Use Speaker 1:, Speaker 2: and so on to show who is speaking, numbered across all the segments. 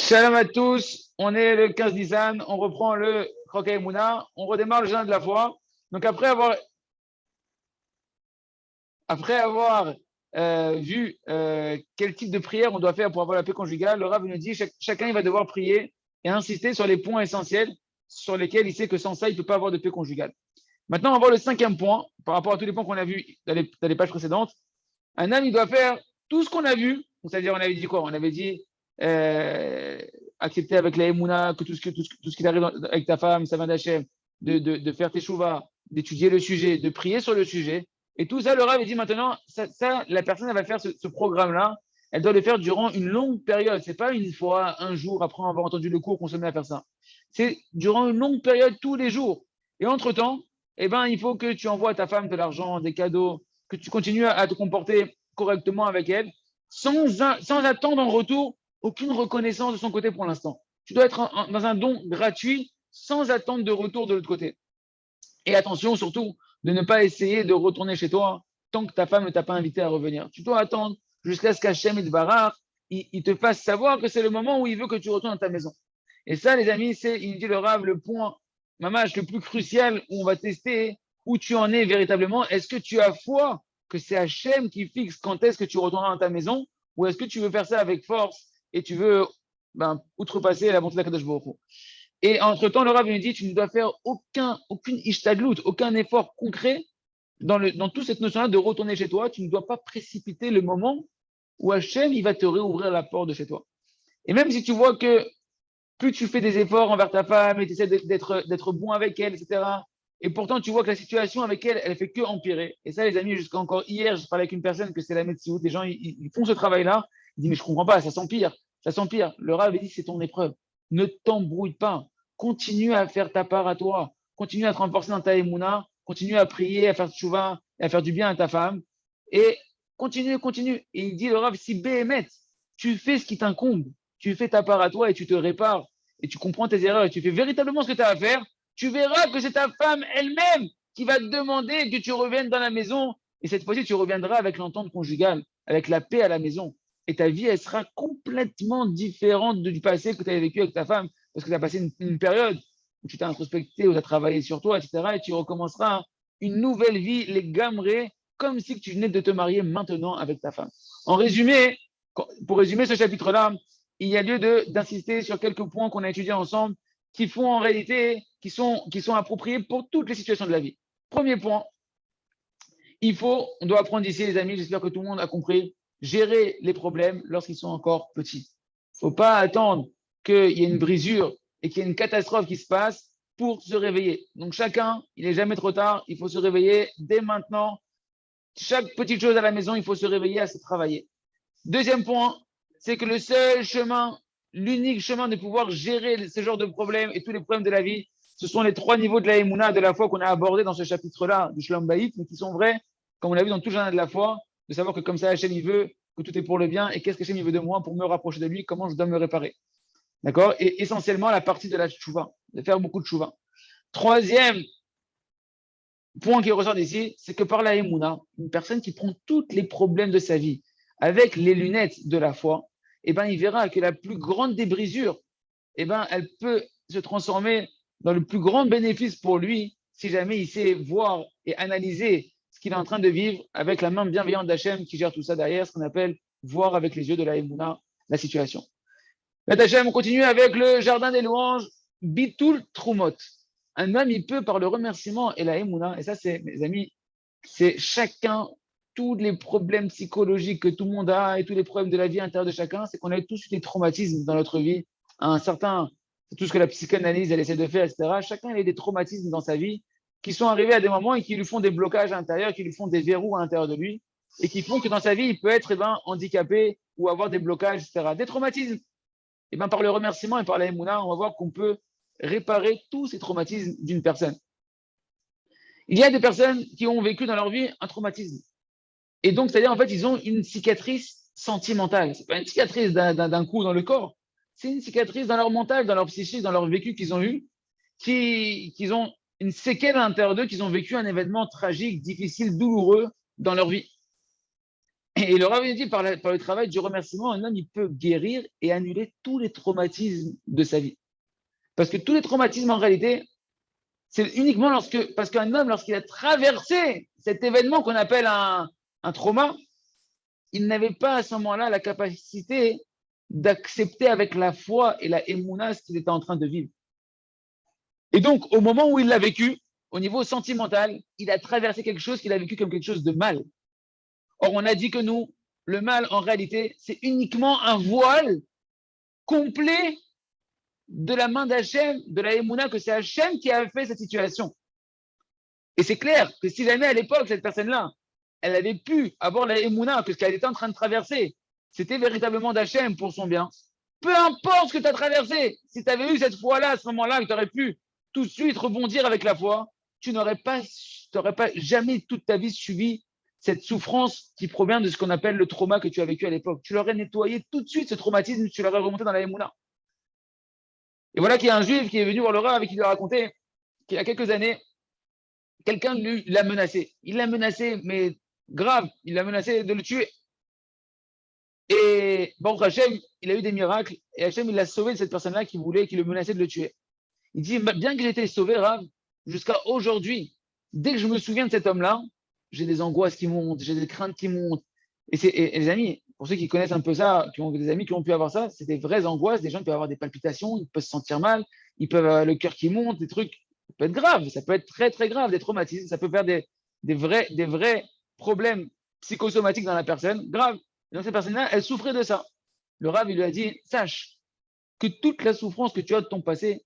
Speaker 1: Shalom à tous, on est le 15 Nissan, on reprend le Croquet Mouna, on redémarre le jeûne de la foi. Donc après avoir vu quel type de prière on doit faire pour avoir la paix conjugale, le Rav nous dit chacun il va devoir prier et insister sur les points essentiels sur lesquels il sait que sans ça il ne peut pas avoir de paix conjugale. Maintenant on va voir le cinquième point par rapport à tous les points qu'on a vus dans les pages précédentes. Un homme il doit faire tout ce qu'on a vu, c'est-à-dire on avait dit quoi? On avait dit euh, accepter avec la Emouna que tout ce qui arrive avec ta femme, ça vient d'Hachem, de faire tes chouvas, d'étudier le sujet, de prier sur le sujet. Et tout ça, le Rav dit maintenant, ça, la personne elle va faire ce programme-là, elle doit le faire durant une longue période. C'est pas une fois, un jour, après avoir entendu le cours qu'on se met à faire ça. C'est durant une longue période, tous les jours. Et entre-temps, eh ben, il faut que tu envoies à ta femme de l'argent, des cadeaux, que tu continues à te comporter correctement avec elle, sans attendre en retour aucune reconnaissance de son côté pour l'instant. Tu dois être dans un don gratuit sans attendre de retour de l'autre côté. Et attention surtout de ne pas essayer de retourner chez toi tant que ta femme ne t'a pas invité à revenir. Tu dois attendre jusqu'à ce qu'Hachem il te fasse savoir que c'est le moment où il veut que tu retournes à ta maison. Et ça, les amis, c'est, il dit le Rav, le point, mamage, le plus crucial où on va tester où tu en es véritablement. Est-ce que tu as foi que c'est Hachem qui fixe quand est-ce que tu retourneras dans ta maison, ou est-ce que tu veux faire ça avec force et tu veux outrepasser la bonté de la Kadosh Baruch Hu. Et entre-temps, le Rav lui dit, tu ne dois faire aucune ishtadlout, aucun effort concret dans toute cette notion-là de retourner chez toi. Tu ne dois pas précipiter le moment où Hachem, il va te réouvrir la porte de chez toi. Et même si tu vois que plus tu fais des efforts envers ta femme et tu essaies d'être bon avec elle, etc., et pourtant, tu vois que la situation avec elle, elle fait que empirer. Et ça, les amis, jusqu'à encore hier, je parlais avec une personne que c'est la médecine. Les gens, ils font ce travail-là. Ils disent, mais je comprends pas, ça s'empire, ça s'empire. Le Rav avait dit, c'est ton épreuve. Ne t'embrouille pas. Continue à faire ta part à toi. Continue à te renforcer dans ta émouna. Continue à prier, à faire tchouva, à faire du bien à ta femme. Et continue. Et il dit, le Rav, si Béhémet, tu fais ce qui t'incombe, tu fais ta part à toi et tu te répares et tu comprends tes erreurs et tu fais véritablement ce que tu as à faire, tu verras que c'est ta femme elle-même qui va te demander que tu reviennes dans la maison. Et cette fois-ci, tu reviendras avec l'entente conjugale, avec la paix à la maison. Et ta vie, elle sera complètement différente du passé que tu avais vécu avec ta femme, parce que tu as passé une période où tu t'es introspecté, où tu as travaillé sur toi, etc. Et tu recommenceras une nouvelle vie, les gammerés, comme si tu venais de te marier maintenant avec ta femme. En résumé, pour résumer ce chapitre-là, il y a lieu d'insister sur quelques points qu'on a étudiés ensemble qui font en réalité, qui sont appropriés pour toutes les situations de la vie. Premier point, on doit apprendre ici, les amis, j'espère que tout le monde a compris, gérer les problèmes lorsqu'ils sont encore petits. Il ne faut pas attendre qu'il y ait une brisure et qu'il y ait une catastrophe qui se passe pour se réveiller. Donc chacun, il n'est jamais trop tard, il faut se réveiller dès maintenant. Chaque petite chose à la maison, il faut se réveiller à se travailler. Deuxième point, c'est que le seul chemin, l'unique chemin de pouvoir gérer ce genre de problèmes et tous les problèmes de la vie, ce sont les trois niveaux de la Emouna de la foi qu'on a abordés dans ce chapitre-là du Shalom Bayit, mais qui sont vrais, comme on l'a vu dans tout le journal de la foi, de savoir que comme ça, Hachem, il veut que tout est pour le bien, et qu'est-ce que Hachem, il veut de moi pour me rapprocher de lui, comment je dois me réparer. D'accord? Et essentiellement, la partie de la tchouva, de faire beaucoup de tchouva. Troisième point qui ressort d'ici, c'est que par la Emouna, une personne qui prend tous les problèmes de sa vie avec les lunettes de la foi, eh ben, il verra que la plus grande des brisures, eh ben, elle peut se transformer dans le plus grand bénéfice pour lui si jamais il sait voir et analyser ce qu'il est en train de vivre avec la main bienveillante d'Hachem qui gère tout ça derrière, ce qu'on appelle voir avec les yeux de la Emouna la situation. Là, Hachem, on continue avec le jardin des louanges, Bitul Trumot. Un homme, il peut, par le remerciement et la Emouna, et ça, c'est, mes amis, c'est chacun, tous les problèmes psychologiques que tout le monde a et tous les problèmes de la vie intérieure de chacun, c'est qu'on a tous eu des traumatismes dans notre vie. Un certain, c'est tout ce que la psychanalyse, elle essaie de faire, etc. Chacun, il a des traumatismes dans sa vie qui sont arrivés à des moments et qui lui font des blocages intérieurs, qui lui font des verrous à l'intérieur de lui et qui font que dans sa vie, il peut être handicapé ou avoir des blocages, etc. Des traumatismes. Et bien, par le remerciement et par la Emouna, on va voir qu'on peut réparer tous ces traumatismes d'une personne. Il y a des personnes qui ont vécu dans leur vie un traumatisme. Et donc, c'est-à-dire, en fait, ils ont une cicatrice sentimentale. Ce n'est pas une cicatrice d'un coup dans le corps. C'est une cicatrice dans leur mental, dans leur psychique, dans leur vécu qu'ils ont eu, qu'ils ont une séquelle à l'intérieur d'eux, qu'ils ont vécu un événement tragique, difficile, douloureux dans leur vie. Et le Rav dit, par le travail du remerciement, un homme, il peut guérir et annuler tous les traumatismes de sa vie. Parce que tous les traumatismes, en réalité, c'est uniquement parce qu'un homme, lorsqu'il a traversé cet événement qu'on appelle un trauma, il n'avait pas à ce moment-là la capacité d'accepter avec la foi et la émouna ce qu'il était en train de vivre. Et donc, au moment où il l'a vécu, au niveau sentimental, il a traversé quelque chose qu'il a vécu comme quelque chose de mal. Or, on a dit que nous, le mal, en réalité, c'est uniquement un voile complet de la main d'Hachem, de la émouna, que c'est Hachem qui a fait cette situation. Et c'est clair que si jamais à l'époque, cette personne-là, elle avait pu avoir la émouna, que ce qu'elle était en train de traverser, c'était véritablement d'Hachem pour son bien, peu importe ce que tu as traversé, si tu avais eu cette foi-là, à ce moment-là, que tu aurais pu tout de suite rebondir avec la foi, tu n'aurais pas jamais toute ta vie subi cette souffrance qui provient de ce qu'on appelle le trauma que tu as vécu à l'époque. Tu l'aurais nettoyé tout de suite, ce traumatisme, tu l'aurais remonté dans la émouna. Et voilà qu'il y a un juif qui est venu voir le Rav et qui lui a raconté qu'il y a quelques années, quelqu'un l'a menacé. Il l'a menacé, mais grave, il l'a menacé de le tuer. Et bon, Hachem, il a eu des miracles, et Hachem, il l'a sauvé de cette personne-là qui le menaçait de le tuer. Il dit, bien que j'ai été sauvé, Rav, jusqu'à aujourd'hui, dès que je me souviens de cet homme-là, j'ai des angoisses qui montent, j'ai des craintes qui montent. Et les amis, pour ceux qui connaissent un peu ça, qui ont des amis qui ont pu avoir ça, c'est des vraies angoisses. Des gens peuvent avoir des palpitations, ils peuvent se sentir mal, ils peuvent avoir le cœur qui monte, des trucs. Ça peut être grave, ça peut être très très grave, des traumatismes, ça peut faire des vrais problèmes psychosomatiques dans la personne, grave. Et donc cette personne-là, elle souffrait de ça. Le Rav, il lui a dit, sache que toute la souffrance que tu as de ton passé,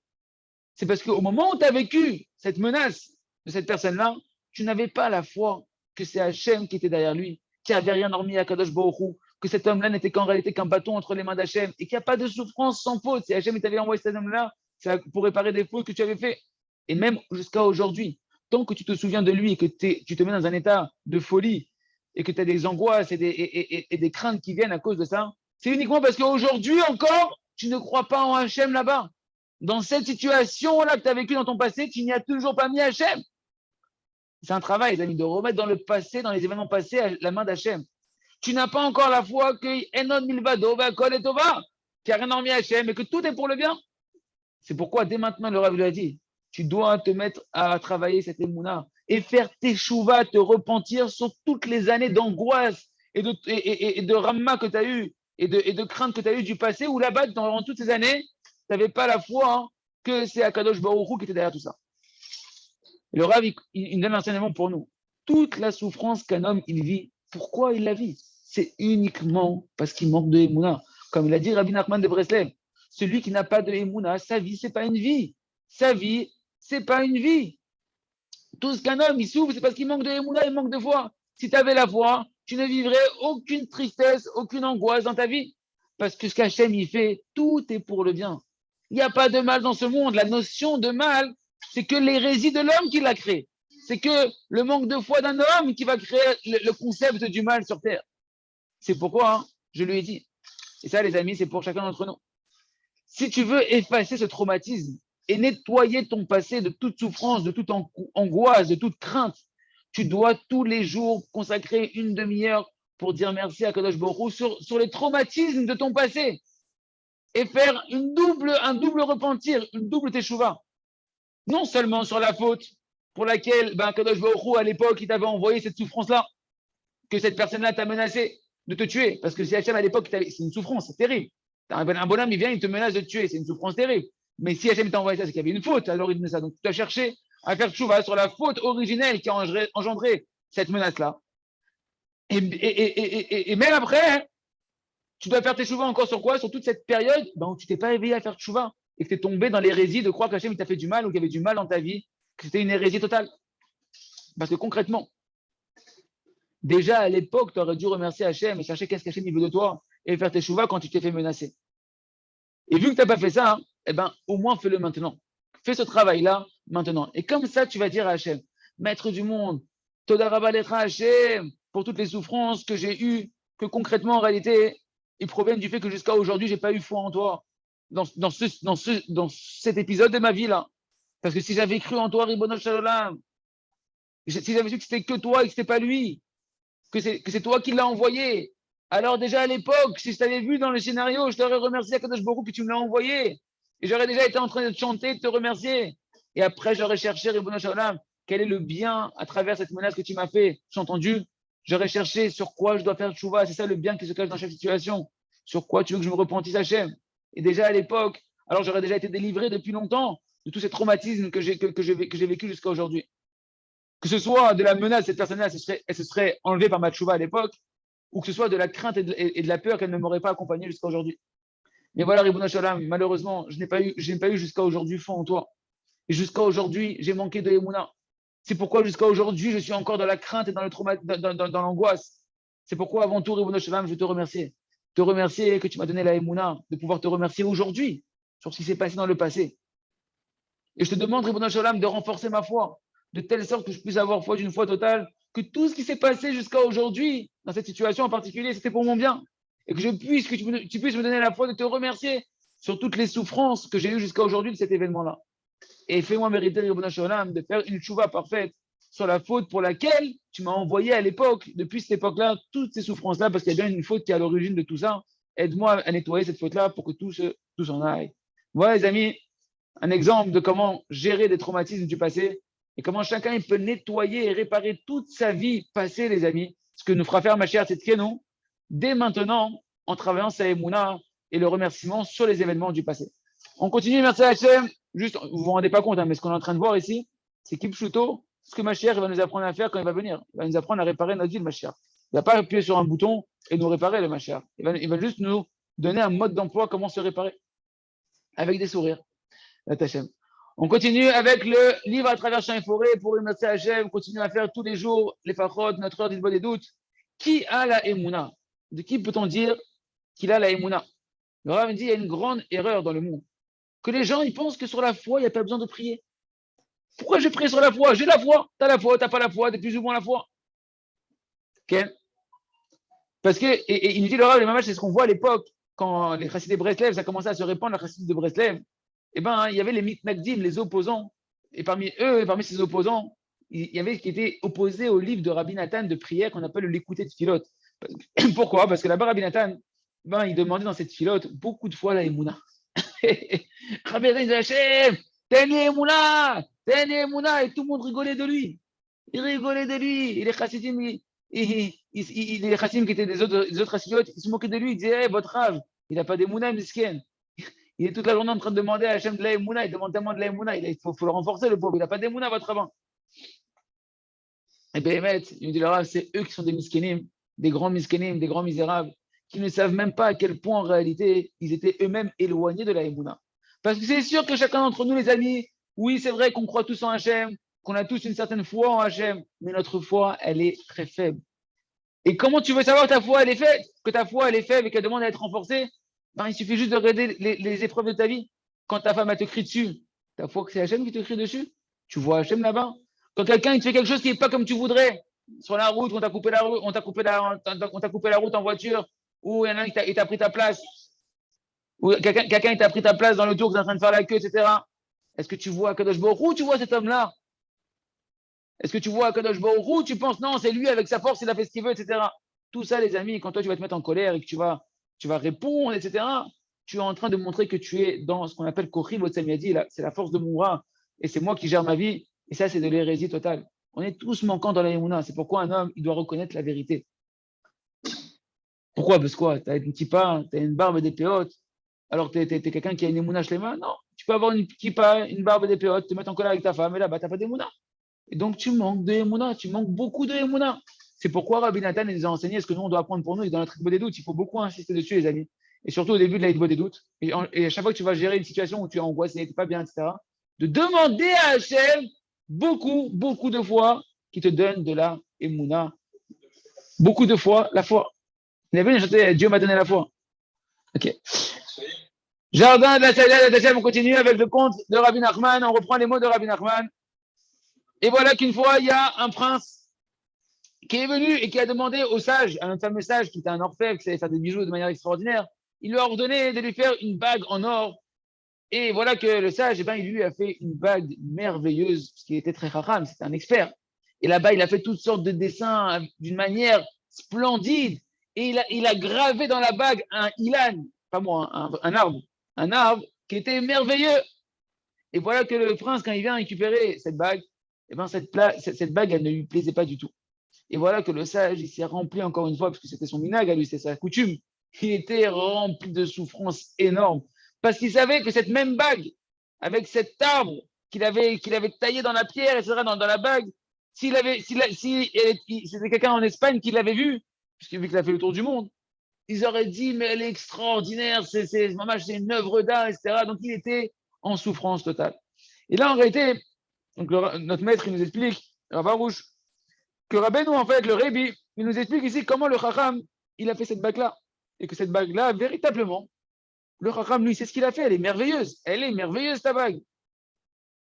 Speaker 1: c'est parce qu'au moment où tu as vécu cette menace de cette personne-là, tu n'avais pas la foi que c'est Hachem qui était derrière lui, qui n'avait rien hormis à Kadosh Baruch Hu, que cet homme-là n'était qu'en réalité qu'un bâton entre les mains d'Hachem et qu'il n'y a pas de souffrance sans faute. Si Hachem t'avait envoyé cet homme-là, c'est pour réparer des fautes que tu avais fait. Et même jusqu'à aujourd'hui, tant que tu te souviens de lui et que tu te mets dans un état de folie et que tu as des angoisses et des craintes qui viennent à cause de ça, c'est uniquement parce qu'aujourd'hui encore, tu ne crois pas en Hachem là-bas. Dans cette situation-là que tu as vécue dans ton passé, tu n'y as toujours pas mis Hachem. C'est un travail, les amis, de remettre dans le passé, dans les événements passés, la main d'Hachem. Tu n'as pas encore la foi que Enon Milvado, Kol et Tova, qu'il n'y a rien hormis Hachem et que tout est pour le bien. C'est pourquoi, dès maintenant, le Rav lui a dit, tu dois te mettre à travailler cette émouna et faire tes chouvas, te repentir sur toutes les années d'angoisse et de ramma que tu as eu et de crainte que tu as eu du passé, où là-bas, durant toutes ces années, tu n'avais pas la foi que c'est Akadosh Baruch Hu qui était derrière tout ça. Et le Rav, il donne un enseignement pour nous. Toute la souffrance qu'un homme il vit, pourquoi il la vit? C'est uniquement parce qu'il manque de Emouna. Comme l'a dit Rabbi Nachman de Breslev, celui qui n'a pas de Emouna, sa vie, c'est pas une vie. Sa vie, c'est pas une vie. Tout ce qu'un homme, il souffre, c'est parce qu'il manque de Emouna, il manque de foi. Si tu avais la foi, tu ne vivrais aucune tristesse, aucune angoisse dans ta vie. Parce que ce qu'Hachem, il fait, tout est pour le bien. Il n'y a pas de mal dans ce monde. La notion de mal, c'est que l'hérésie de l'homme qui l'a créé. C'est que le manque de foi d'un homme qui va créer le concept du mal sur Terre. C'est pourquoi je lui ai dit. Et ça, les amis, c'est pour chacun d'entre nous. Si tu veux effacer ce traumatisme et nettoyer ton passé de toute souffrance, de toute angoisse, de toute crainte, tu dois tous les jours consacrer une demi-heure pour dire merci à Kadosh Baruch Hu sur les traumatismes de ton passé et faire un double repentir, une double teshuva. Non seulement sur la faute pour laquelle Kadosh Baruch Hu, à l'époque, il t'avait envoyé cette souffrance-là, que cette personne-là t'a menacé de te tuer. Parce que si Hachem, à l'époque, c'est une souffrance, c'est terrible. Un bonhomme, il vient, il te menace de te tuer, c'est une souffrance terrible. Mais si Hachem t'a envoyé ça, c'est qu'il y avait une faute à l'origine de ça. Donc tu as cherché à faire tchouva sur la faute originelle qui a engendré cette menace-là. Et même après, tu dois faire tes tchouva encore sur quoi? Sur toute cette période où tu t'es pas éveillé à faire tchouva et que tu es tombé dans l'hérésie de croire qu'Hachem t'a fait du mal ou qu'il y avait du mal dans ta vie, que c'était une hérésie totale. Parce que concrètement, déjà à l'époque, tu aurais dû remercier Hachem et chercher qu'est-ce qu'Hachem veut de toi et faire tes chouvas quand tu t'es fait menacer. Et vu que tu n'as pas fait ça, au moins fais-le maintenant. Fais ce travail-là maintenant. Et comme ça, tu vas dire à Hachem, Maître du monde, Toda Rabba Lecha Hachem, pour toutes les souffrances que j'ai eues, que concrètement, en réalité, ils proviennent du fait que jusqu'à aujourd'hui, je n'ai pas eu foi en toi. Dans cet épisode de ma vie là. Parce que si j'avais cru en toi, Ribono Shalom, si j'avais su que c'était que toi et que c'était pas lui, que c'est toi qui l'as envoyé. Alors déjà à l'époque, si je t'avais vu dans le scénario, je t'aurais remercié à Kadosh Baruch Hu que tu me l'as envoyé. Et j'aurais déjà été en train de te chanter, de te remercier. Et après, j'aurais cherché, Ribono Shalom, quel est le bien à travers cette menace que tu m'as fait. J'ai entendu, j'aurais cherché sur quoi je dois faire tchouva. C'est ça le bien qui se cache dans chaque situation. Sur quoi tu veux que je me repentisse, Hachem. Et déjà à l'époque, alors j'aurais déjà été délivré depuis longtemps de tous ces traumatismes que j'ai vécu jusqu'à aujourd'hui. Que ce soit de la menace, cette personne-là, elle se serait enlevée par ma tchouva à l'époque, ou que ce soit de la crainte et de la peur qu'elle ne m'aurait pas accompagné jusqu'à aujourd'hui. Mais voilà, Ribono Shalom, malheureusement, je n'ai pas eu jusqu'à aujourd'hui foi en toi. Et jusqu'à aujourd'hui, j'ai manqué de Emouna. C'est pourquoi jusqu'à aujourd'hui, je suis encore dans la crainte et dans le trauma, dans l'angoisse. C'est pourquoi avant tout, Ribono Shalom, je te remercie. Te remercier que tu m'as donné la Emouna, de pouvoir te remercier aujourd'hui sur ce qui s'est passé dans le passé. Et je te demande, Ribono Shalom, de renforcer ma foi, de telle sorte que je puisse avoir foi d'une foi totale, que tout ce qui s'est passé jusqu'à aujourd'hui, dans cette situation en particulier, c'était pour mon bien. Et que tu puisses me donner la foi de te remercier sur toutes les souffrances que j'ai eues jusqu'à aujourd'hui de cet événement-là. Et fais-moi mériter, Ribono Shalom, de faire une tchouva parfaite sur la faute pour laquelle tu m'as envoyé à l'époque, depuis cette époque-là, toutes ces souffrances-là, parce qu'il y a bien une faute qui est à l'origine de tout ça. Aide-moi à nettoyer cette faute-là pour que tout s'en aille. Voilà, les amis, un exemple de comment gérer des traumatismes du passé et comment chacun il peut nettoyer et réparer toute sa vie passée, les amis. Ce que nous fera faire ma chère Tzidkenu dès maintenant en travaillant sa Emouna et le remerciement sur les événements du passé. On continue, merci Hachem. Juste, vous vous rendez pas compte, hein, mais ce qu'on est en train de voir ici, c'est Kipchuto, ce que ma chère va nous apprendre à faire quand il va venir. Il va nous apprendre à réparer notre vie, ma chère. Il ne va pas appuyer sur un bouton et nous réparer, le ma chère. Il va juste nous donner un mode d'emploi, comment se réparer, avec des sourires. On continue avec le livre à travers champs et forêts pour remercier Hachem. On continue à faire tous les jours les fachot, notre heure d'Ilbo des doutes. Qui a la Emouna? De qui peut-on dire qu'il a la Emouna? Le Rav dit il y a une grande erreur dans le monde. Que les gens ils pensent que sur la foi, il n'y a pas besoin de prier. Pourquoi je prie sur la foi? J'ai la foi. Tu as la foi, tu n'as pas la foi, tu es plus ou moins la foi. Okay. Parce que, et il nous dit le Rav, les mamaches, c'est ce qu'on voit à l'époque, quand les chassidés de Breslev, ça a commencé à se répandre, la chassidie de Breslev. Eh ben, il y avait les mitnagdim, les opposants. Et parmi eux, et parmi ces opposants, il y avait ce qui était opposé au livre de Rabbi Nathan de prière qu'on appelle l'écouter de Philote. Pourquoi? Parce que là-bas, Rabbi Nathan, ben, il demandait dans cette Philote beaucoup de fois la Emouna. Rabbi Nathan disait Hachem, Teni Emouna, et tout le monde rigolait de lui. Il rigolait de lui. Et les chassidim, les chassidim qui étaient des autres chassidiotes, ils se moquaient de lui. Ils disaient hey, votre rave, il n'a pas d'Emouna, misken. Il est toute la journée en train de demander à Hachem de la Emouna, il demande tellement de la Emouna, il faut le renforcer, le pauvre, il n'a pas d'Emouna, votre rabbin. Et bien, il me dit, le Rav, c'est eux qui sont des miskénim, des grands miskénim, des grands misérables, qui ne savent même pas à quel point, en réalité, ils étaient eux-mêmes éloignés de la Emouna. Parce que c'est sûr que chacun d'entre nous, les amis, oui, c'est vrai qu'on croit tous en Hachem, qu'on a tous une certaine foi en Hachem, mais notre foi, elle est très faible. Et comment tu veux savoir que ta foi, elle est faible, que ta foi, elle est faible et qu'elle demande à être renforcée? Ben, il suffit juste de regarder les épreuves de ta vie. Quand ta femme, elle te crie dessus, ta foi que c'est Hachem qui te crie dessus? Tu vois Hachem là-bas? Quand quelqu'un il te fait quelque chose qui n'est pas comme tu voudrais, sur la route, on t'a coupé la route, on t'a coupé la route en voiture, ou il y en a un qui t'a pris ta place, ou quelqu'un t'a pris ta place dans le tour, qui est en train de faire la queue, etc. Est-ce que tu vois Kadosh Baruch Hu, tu vois cet homme-là? Est-ce que tu vois Kadosh Baruch Hu, tu penses non, c'est lui avec sa force, il a fait ce qu'il veut, etc. Tout ça, les amis, quand toi tu vas te mettre en colère et que tu vas répondre, etc., tu es en train de montrer que tu es dans ce qu'on appelle Kochi Votsem Yadi, c'est la force de mon bras, et c'est moi qui gère ma vie, et ça, c'est de l'hérésie totale. On est tous manquants dans la Yémouna. C'est pourquoi un homme, il doit reconnaître la vérité. Pourquoi? Parce que tu as une kippa, tu as une barbe et des péotes, alors tu es quelqu'un qui a une Yémouna shlema? Non, tu peux avoir une kippa, une barbe et des péotes, te mettre en colère avec ta femme, et là-bas, tu n'as pas d'Yémouna. Et donc, tu manques de Yémouna, tu manques beaucoup de Yémouna. C'est pourquoi Rabbi Nathan nous a enseigné ce que nous, on doit apprendre pour nous, et dans notre Hitbo des doutes, il faut beaucoup insister dessus, les amis. Et surtout au début de la Hitbo des doutes. Et à chaque fois que tu vas gérer une situation où tu es angoissé, tu n'es pas bien, etc., de demander à Hachem beaucoup, beaucoup de fois qui te donne de la Emouna. Beaucoup de fois, la foi. Il avait chanté Dieu m'a donné la foi. Ok. Jardin de la Saïda d'Hachem, on continue avec le conte de Rabbi Nachman. On reprend les mots de Rabbi Nachman. Et voilà qu'une fois, il y a un prince qui est venu et qui a demandé au sage, un fameux sage qui était un orfèvre, qui savait faire des bijoux de manière extraordinaire, il lui a ordonné de lui faire une bague en or. Et voilà que le sage, eh ben, il lui a fait une bague merveilleuse, parce qu'il était très racham, c'était un expert. Et là-bas, il a fait toutes sortes de dessins d'une manière splendide. Et il a gravé dans la bague un ilan, pas moi, un arbre qui était merveilleux. Et voilà que le prince, quand il vient récupérer cette bague, eh ben cette bague, elle ne lui plaisait pas du tout. Et voilà que le sage, il s'est rempli encore une fois, parce que c'était son minag à lui, c'était sa coutume. Il était rempli de souffrances énormes. Parce qu'il savait que cette même bague, avec cet arbre qu'il avait taillé dans la pierre, etc., dans la bague, si c'était quelqu'un en Espagne qui l'avait vu, puisque vu qu'il a fait le tour du monde, ils auraient dit, mais elle est extraordinaire, c'est une œuvre d'art, etc. Donc il était en souffrance totale. Et là, en réalité, donc notre maître, il nous explique, Ravarouche, que Rabbeinu, en fait, le Rébi, il nous explique ici comment le Chacham, il a fait cette bague-là. Et que cette bague-là, véritablement, le Chacham, lui, c'est ce qu'il a fait. Elle est merveilleuse. Elle est merveilleuse, ta bague.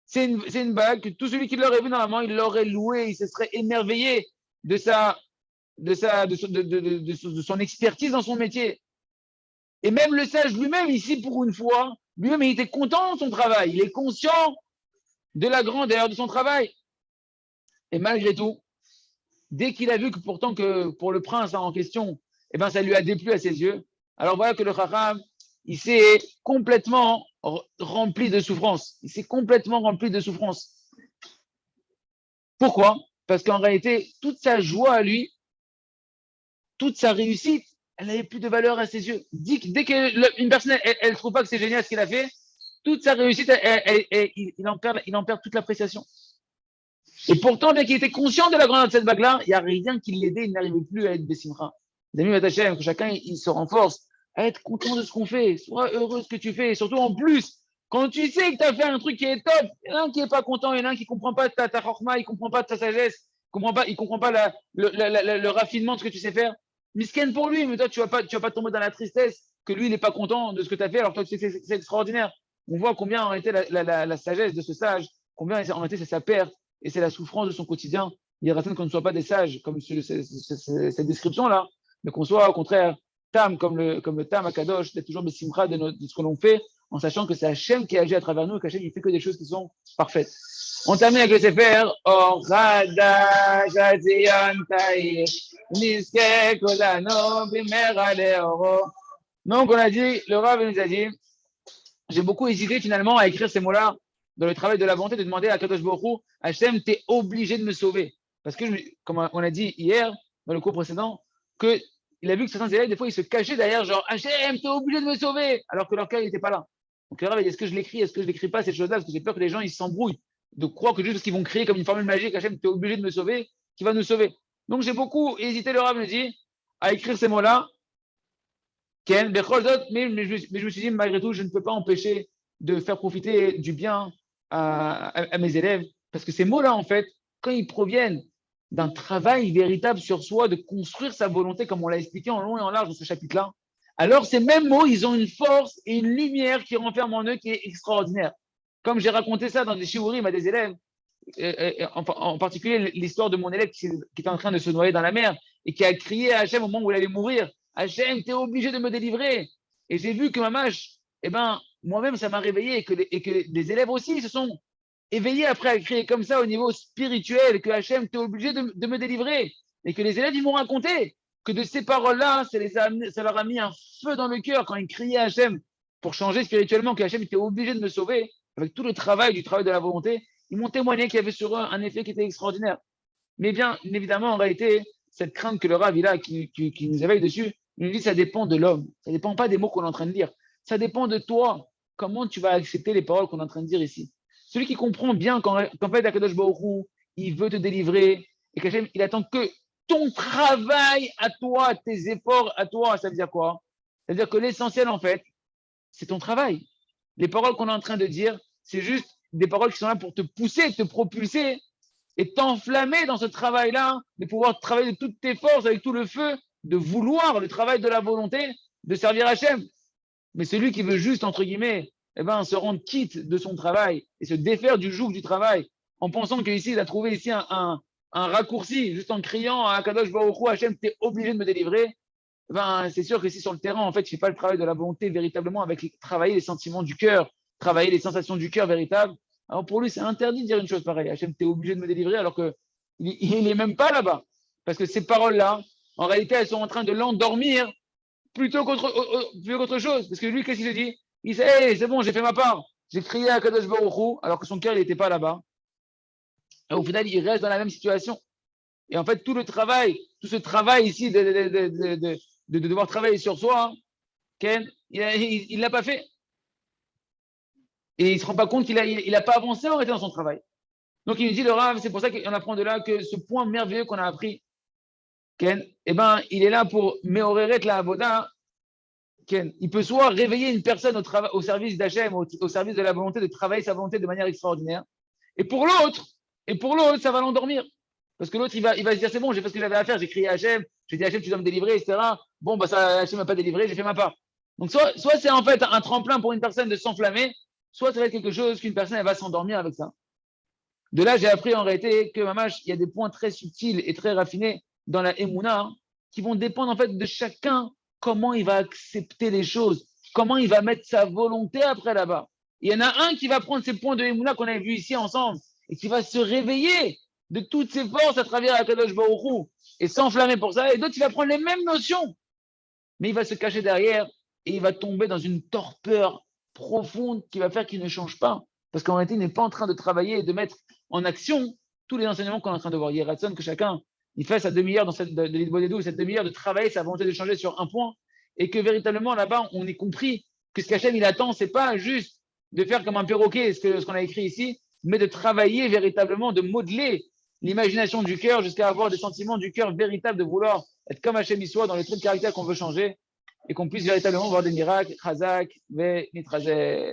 Speaker 1: C'est une bague que tout celui qui l'aurait vu dans la main, il l'aurait loué, il se serait émerveillé de son expertise dans son métier. Et même le sage lui-même, ici, pour une fois, lui-même, il était content de son travail. Il est conscient de la grandeur de son travail. Et malgré tout, dès qu'il a vu que pourtant que pour le prince en question, eh ben, ça lui a déplu à ses yeux, alors voilà que le Chacham, il s'est complètement rempli de souffrance. Il s'est complètement rempli de souffrance. Pourquoi? Parce qu'en réalité, toute sa joie à lui, toute sa réussite, elle n'avait plus de valeur à ses yeux. Dès qu'une personne, elle ne trouve pas que c'est génial ce qu'il a fait, toute sa réussite, il en perd toute l'appréciation. Et pourtant, bien qu'il était conscient de la grandeur de cette bague-là, il n'y a rien qui l'aidait, il n'arrivait plus à être Bessimra. Les amis, que chacun il se renforce à être content de ce qu'on fait, sois heureux de ce que tu fais, et surtout en plus, quand tu sais que tu as fait un truc qui est top, il y en a un qui n'est pas content, il y en a un qui ne comprend pas ta chorma, il ne comprend pas ta sagesse, il ne comprend pas le raffinement de ce que tu sais faire. Misken pour lui, mais toi, tu ne vas pas tomber dans la tristesse que lui, il n'est pas content de ce que tu as fait, alors toi, tu sais que c'est extraordinaire. On voit combien en été la sagesse de ce sage, combien en été c'est sa perte, et c'est la souffrance de son quotidien. Il est certain qu'on ne soit pas des sages comme cette description-là, mais qu'on soit au contraire tam comme le tam à Kadosh, d'être toujours Bessimcha de ce que l'on fait, en sachant que c'est Hachem qui agit à travers nous et qu'Hachem il fait que des choses qui sont parfaites. On termine avec le Sefer Orada Jazion Taïr Niske Kolano Bimera Leoro. Donc on a dit, le Rav nous a dit, j'ai beaucoup hésité finalement à écrire ces mots-là dans le travail de la bonté, de demander à Kadosh Baruch Hu, Hachem, t'es obligé de me sauver. Parce que, comme on a dit hier, dans le cours précédent, qu'il a vu que certains élèves, des fois, ils se cachaient derrière, genre, Hachem, t'es obligé de me sauver, alors que leur cœur, il n'était pas là. Donc, le Rav, est-ce que je l'écris, est-ce que je l'écris pas, ces choses-là, parce que j'ai peur que les gens, ils s'embrouillent, de croire que juste parce qu'ils vont créer comme une formule magique, Hachem, t'es obligé de me sauver, qui va nous sauver. Donc, j'ai beaucoup hésité, le Rav me dit, à écrire ces mots-là, mais je me suis dit, malgré tout, je ne peux pas empêcher de faire profiter du bien à mes élèves. Parce que ces mots-là, en fait, quand ils proviennent d'un travail véritable sur soi, de construire sa volonté, comme on l'a expliqué en long et en large dans ce chapitre-là, alors ces mêmes mots, ils ont une force et une lumière qui renferme en eux qui est extraordinaire. Comme j'ai raconté ça dans des shiurim à des élèves, en particulier l'histoire de mon élève qui était en train de se noyer dans la mer et qui a crié à Hachem au moment où il allait mourir, Hachem, t'es obligé de me délivrer. Et j'ai vu que Mamash, eh ben, moi-même, ça m'a réveillé et que des élèves aussi se sont éveillés après à crier comme ça au niveau spirituel, que Hachem, t'es obligé de me délivrer. Et que les élèves, ils m'ont raconté que de ces paroles-là, ça leur a mis un feu dans le cœur quand ils criaient à Hachem pour changer spirituellement, que Hachem était obligé de me sauver, avec tout le travail du travail de la volonté. Ils m'ont témoigné qu'il y avait sur eux un effet qui était extraordinaire. Mais bien évidemment, en réalité, cette crainte que le Rav il a, qui nous éveille dessus, il nous dit que ça dépend de l'homme. Ça ne dépend pas des mots qu'on est en train de dire. Ça dépend de toi. Comment tu vas accepter les paroles qu'on est en train de dire ici. Celui qui comprend bien qu'en fait, Akadosh Baruch Hu, il veut te délivrer et qu'Hachem, il attend que ton travail à toi, tes efforts à toi. Ça veut dire quoi? Ça veut dire que l'essentiel, en fait, c'est ton travail. Les paroles qu'on est en train de dire, c'est juste des paroles qui sont là pour te pousser, te propulser et t'enflammer dans ce travail-là, de pouvoir travailler de toutes tes forces, avec tout le feu, de vouloir le travail de la volonté, de servir Hachem. Mais celui qui veut juste, entre guillemets, eh ben, se rendre quitte de son travail et se défaire du joug du travail, en pensant qu'ici, il a trouvé ici un raccourci, juste en criant à Kadosh Baruch Hu, Hachem, t'es obligé de me délivrer, eh ben, c'est sûr que si sur le terrain, en fait, je ne fais pas le travail de la volonté véritablement avec travailler les sentiments du cœur, travailler les sensations du cœur véritables, alors pour lui, c'est interdit de dire une chose pareille. Hachem, tu es obligé de me délivrer alors qu'il n'est même pas là-bas. Parce que ces paroles-là, en réalité, elles sont en train de l'endormir plutôt qu'autre chose. Parce que lui, qu'est-ce qu'il se dit? Il dit, hey, c'est bon, j'ai fait ma part. J'ai crié à Kadosh Baruch Hu, alors que son cœur, il n'était pas là-bas. Et au final, il reste dans la même situation. Et en fait, tout ce travail ici de devoir travailler sur soi, Ken, il l'a pas fait. Et il ne se rend pas compte qu'il n'a pas avancé en réalité dans son travail. Donc il nous dit le Rav, c'est pour ça qu'on apprend de là que ce point merveilleux qu'on a appris, Ken, eh ben, il est là pour Meoreret la Avoda. Ken, il peut soit réveiller une personne au service d'Hachem, au service de la volonté de travailler sa volonté de manière extraordinaire. Et pour l'autre, ça va l'endormir. Parce que l'autre, il va se dire, c'est bon, j'ai fait ce que j'avais à faire, j'ai crié à Hachem, j'ai dit à Hachem, tu dois me délivrer, etc. Bon, bah ça, Hachem m'a pas délivré, j'ai fait ma part. Donc, soit c'est en fait un tremplin pour une personne de s'enflammer, soit ça va être quelque chose qu'une personne, elle va s'endormir avec ça. De là, j'ai appris en réalité que, Mamash, il y a des points très subtils et très raffinés dans la Emouna qui vont dépendre en fait de chacun, comment il va accepter les choses, comment il va mettre sa volonté après là-bas. Il y en a un qui va prendre ces points de Emouna qu'on avait vus ici ensemble et qui va se réveiller de toutes ses forces à travers la Kadosh Baruch Hu et s'enflammer pour ça. Et d'autres, il va prendre les mêmes notions, mais il va se cacher derrière et il va tomber dans une torpeur profonde qui va faire qu'il ne change pas. Parce qu'en réalité, il n'est pas en train de travailler et de mettre en action tous les enseignements qu'on est en train de voir. Il y a Ratson que chacun il fait sa demi-heure dans cette demi-heure de travailler, sa volonté de changer sur un point, et que véritablement là-bas, on ait compris que ce qu'Hachem il attend, c'est pas juste de faire comme un perroquet, ce qu'on a écrit ici, mais de travailler véritablement, de modeler l'imagination du cœur jusqu'à avoir des sentiments du cœur véritables, de vouloir être comme Hachem soit dans les traits de caractère qu'on veut changer, et qu'on puisse véritablement voir des miracles, Chazak, Ve Nitrazeh.